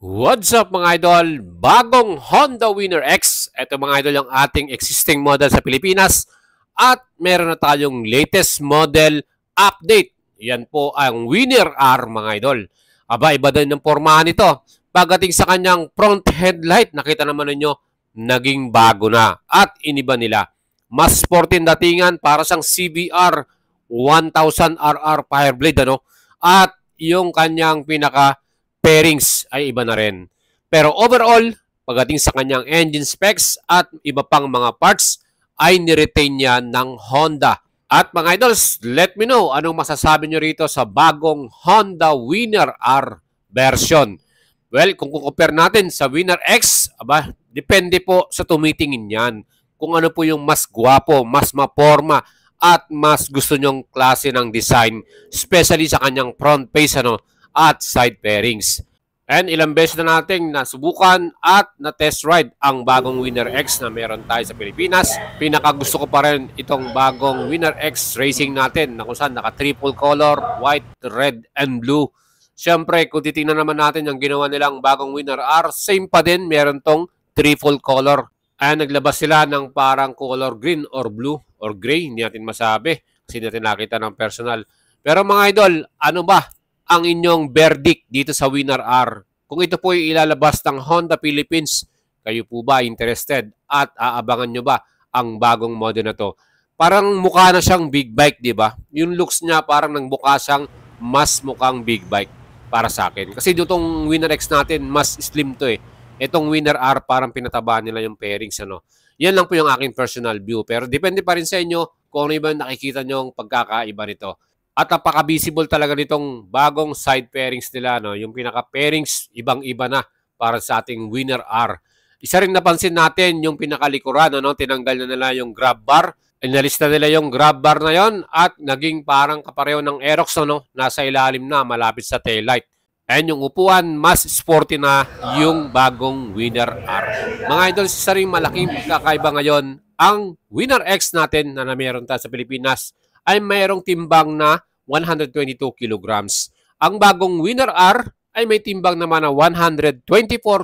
What's up mga idol? Bagong Honda Winner X. Ito mga idol yung ating existing model sa Pilipinas. At meron na tayong latest model update. Yan po ang Winner R mga idol. Aba, iba din yung pormahan nito. Pagdating sa kanyang front headlight, nakita naman ninyo, naging bago na. At iniba nila. Mas sporty datingan para sang CBR 1000RR Fireblade. At yung kanyang pinaka pairings ay iba na rin. Pero overall, pagdating sa kanyang engine specs at iba pang mga parts, ay niretain niya ng Honda. At mga idols, let me know anong masasabi nyo rito sa bagong Honda Winner R version. Well, kung compare natin sa Winner X, aba, depende po sa tumitingin yan. Kung ano po yung mas gwapo, mas maporma, at mas gusto nyong klase ng design, especially sa kanyang front face, at side pairings. And ilang beses na nating nasubukan at na-test ride ang bagong Winner X na meron tayo sa Pilipinas. Pinakagusto ko pa rin itong bagong Winner X Racing natin na kung saan naka-triple color, white, red, and blue. Siyempre, kung titingnan naman natin yung ginawa nilang bagong Winner R, same pa din, meron tong triple color. And naglabas sila ng parang color green or blue or gray, hindi natin masabi kasi natin nakita ng personal. Pero mga idol, ano ba ang inyong verdict dito sa Winner R? Kung ito po ay ilalabas ng Honda Philippines, kayo po ba interested at aabangan nyo ba ang bagong model na to? Parang mukha na siyang big bike, di ba? Yung looks niya parang nang mukha siyang mas mukhang big bike para sa akin. Kasi itong Winner X natin, mas slim to eh. Itong Winner R, parang pinataba nila yung pairings. Yan lang po yung aking personal view. Pero depende pa rin sa inyo kung ano ba nakikita nyo yung pagkakaiba nito. At napaka-visible talaga nitong bagong side pairings nila. Yung pinaka-pairings, ibang-iba na para sa ating Winner R. Isa rin napansin natin yung pinakalikuran. Tinanggal na nila yung grab bar. Inalis na nila yung grab bar na yon at naging parang kapareho ng Aerox. Nasa ilalim na, malapit sa taillight. And yung upuan, mas sporty na yung bagong Winner R. Mga idol, isa rin malaking kakaiba ngayon ang Winner X natin na meron tayo sa Pilipinas ay mayroong timbang na 122 kilograms. Ang bagong Winner R ay may timbang naman na 124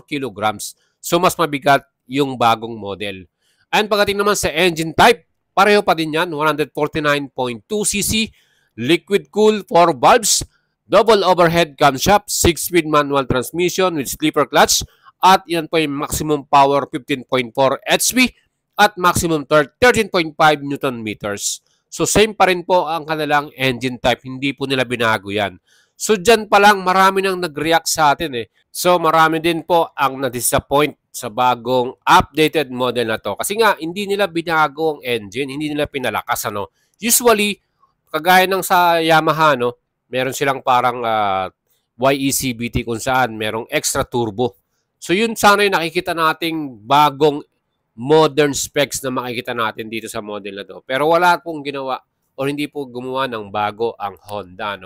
kilograms. So mas mabigat yung bagong model. And pagdating naman sa engine type, pareho pa din yan, 149.2cc, liquid cool 4 valves, double overhead camshaft, 6-speed manual transmission with slipper clutch, at yan po yung maximum power 15.4 HP at maximum torque 13.5 Newton meters. So same pa rin po ang kanilang engine type, hindi po nila binago yan. So dyan pa lang marami nang nag-react sa atin eh. So marami din po ang na-disappoint sa bagong updated model na to. Kasi nga hindi nila binago ang engine, hindi nila pinalakas. Usually, kagaya ng sa Yamaha, meron silang parang YECBT kung saan merong extra turbo. So yun sana yung nakikita nating bagong modern specs na makikita natin dito sa model na to. Pero wala pong ginawa o hindi po gumawa ng bago ang Honda.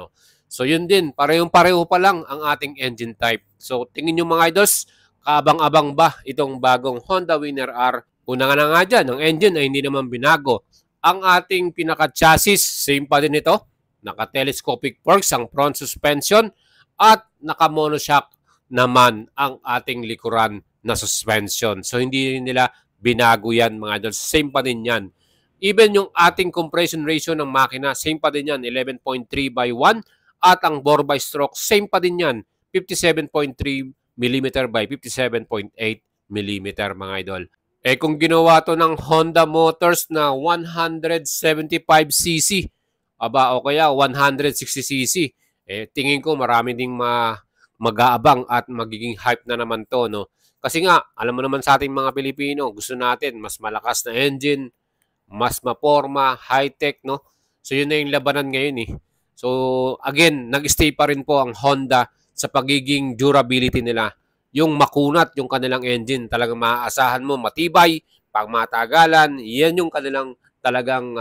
So yun din, parehong-pareho pa lang ang ating engine type. So tingin nyo mga idols, kaabang-abang ba itong bagong Honda Winner R? Una nga na nga dyan, ang engine ay hindi naman binago. Ang ating pinaka-chassis, same pa din ito. Naka-telescopic forks ang front suspension at naka-monoshock naman ang ating likuran na suspension. So hindi nila binago yan mga idol. Same pa din yan. Even yung ating compression ratio ng makina, same pa din yan. 11.3/1 at ang bore by stroke, same pa din yan. 57.3 mm by 57.8 mm mga idol. Kung ginawa to ng Honda Motors na 175cc, aba o kaya 160cc, tingin ko marami ding mag-aabang at magiging hype na naman to, Kasi nga, alam mo naman sa ating mga Pilipino, gusto natin mas malakas na engine, mas maporma, high-tech, So yun na yung labanan ngayon eh. So again, nag-stay pa rin po ang Honda sa pagiging durability nila. Yung makunat, yung kanilang engine, talagang maaasahan mo, matibay, pag matagalan, yan yung kanilang talagang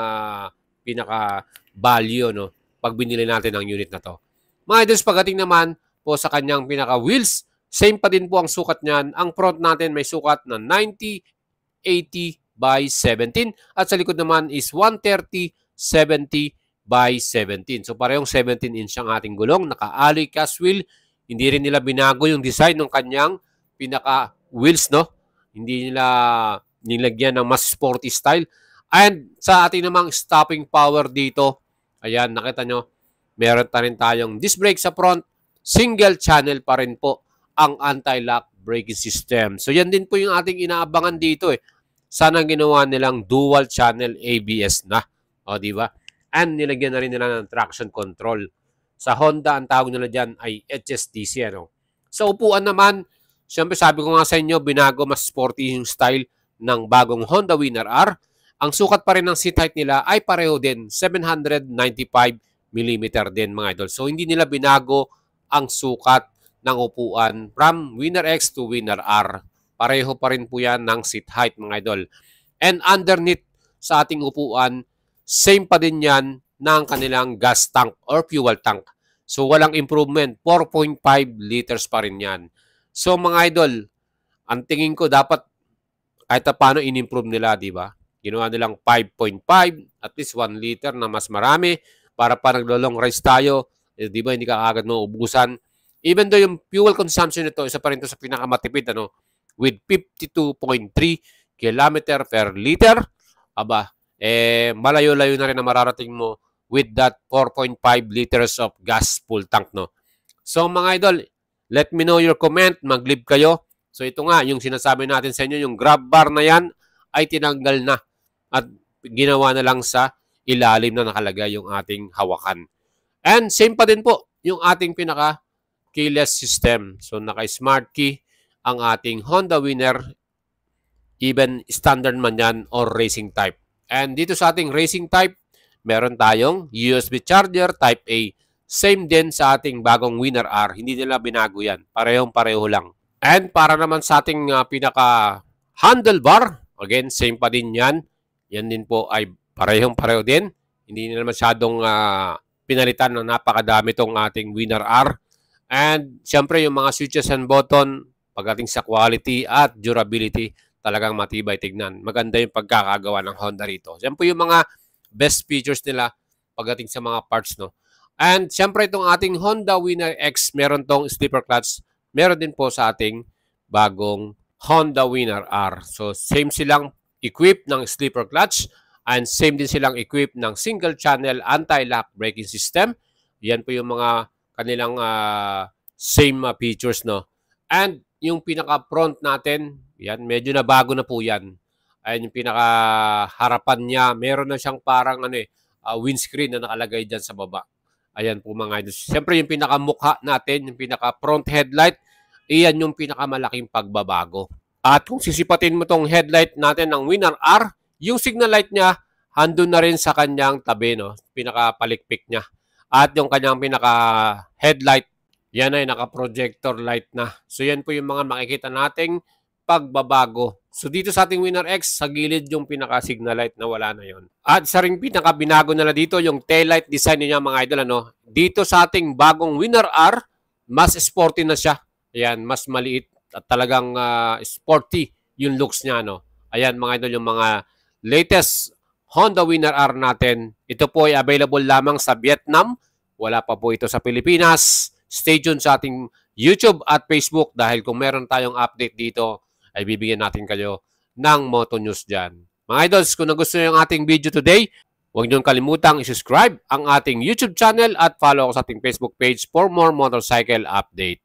pinaka-value, pag binili natin ang unit na to. Mga idols, pagdating naman po sa kanyang pinaka-wheels, same pa din po ang sukat niyan. Ang front natin may sukat na 90/80/17 at sa likod naman is 130/70/17. So parehong 17 inch ang ating gulong. Naka-alloy cast wheel Hindi rin nila binago yung design ng kanyang pinaka wheels, no? Hindi nila nilagyan ng mas sporty style. And sa ating namang stopping power dito, ayan, nakita nyo, meron pa rin tayong disc brake sa front, single channel pa rin po ang anti-lock braking system. So yan din po yung ating inaabangan dito eh. Sana ginawa nilang dual channel ABS na. O, di ba? And nilagyan na rin nila ng traction control. Sa Honda, ang tawag nila dyan ay HSDC. Ano? Sa upuan naman, siyempre sabi ko nga sa inyo, binago mas sporty yung style ng bagong Honda Winner R. Ang sukat pa rin ng seat height nila ay pareho din, 795mm din mga idol. So hindi nila binago ang sukat ng upuan from Winner X to Winner R. Pareho pa rin po yan ng seat height mga idol. And underneath sa ating upuan, same pa din yan ng kanilang gas tank or fuel tank. So walang improvement, 4.5 liters pa rin yan. So mga idol, ang tingin ko dapat kahit paano in-improve nila, di ba? Ginawa nilang 5.5, at least 1 liter na mas marami para pa naglo-long rides tayo. Di ba, hindi ka agad mauubusan. Even though yung fuel consumption nito, isa pa rin ito sa pinakamatipid, ano, with 52.3 kilometer per liter. Aba, malayo-layo na rin na mararating mo with that 4.5 liters of gas full tank, no? So, mga idol, let me know your comment. Mag-leave kayo. So ito nga, yung sinasabi natin sa inyo, yung grab bar na yan ay tinanggal na at ginawa na lang sa ilalim na nakalagay yung ating hawakan. And same pa din po yung ating pinaka keyless system. So naka-smart key ang ating Honda Winner, even standard man yan or racing type. And dito sa ating racing type, meron tayong USB charger type A. Same din sa ating bagong Winner R. Hindi nila binago yan. Parehong-pareho lang. And para naman sa ating pinaka handlebar, again, same pa din yan. Yan din po ay parehong-pareho din. Hindi nila masyadong pinalitan ng napakadami itong ating Winner R. And siyempre yung mga switches and button, pagdating sa quality at durability, talagang matibay tignan. Maganda yung pagkakagawa ng Honda rito. Yan po yung mga best features nila pagdating sa mga parts, no? And siyempre itong ating Honda Winner X, meron tong slipper clutch. Meron din po sa ating bagong Honda Winner R. So, same silang equipped ng slipper clutch and same din silang equipped ng single channel anti-lock braking system. Yan po yung mga kanilang same features, no? And yung pinaka-front natin, yan, medyo na bago na po yan. Ayan yung pinaka-harapan niya. Meron na siyang parang windscreen na nakalagay dyan sa baba. Ayan po mga idol. Siyempre yung pinakamukha natin, yung pinaka-front headlight, iyan yung pinakamalaking pagbabago. At kung sisipatin mo tong headlight natin ng Winner R, yung signal light niya, handun na rin sa kanyang tabi, no? Pinaka-palikpik niya. At yung kanyang pinaka-headlight, yan ay naka-projector light na. So yan po yung mga makikita nating pagbabago. So dito sa ating Winner X, sa gilid yung pinaka-signal light na wala na yon. At sa ring pinaka-binago nila dito, yung tail light design niya mga idol, ano? Dito sa ating bagong Winner R, mas sporty na siya. Ayan, mas maliit at talagang sporty yung looks niya, no? Ayan mga idol, yung mga latest Honda Winner R natin. Ito po ay available lamang sa Vietnam. Wala pa po ito sa Pilipinas. Stay tuned sa ating YouTube at Facebook dahil kung meron tayong update dito, ay bibigyan natin kayo ng Moto News dyan. Mga idols, kung nagustuhan yung ating video today, huwag niyong kalimutang i-subscribe ang ating YouTube channel at follow ako sa ating Facebook page for more motorcycle update.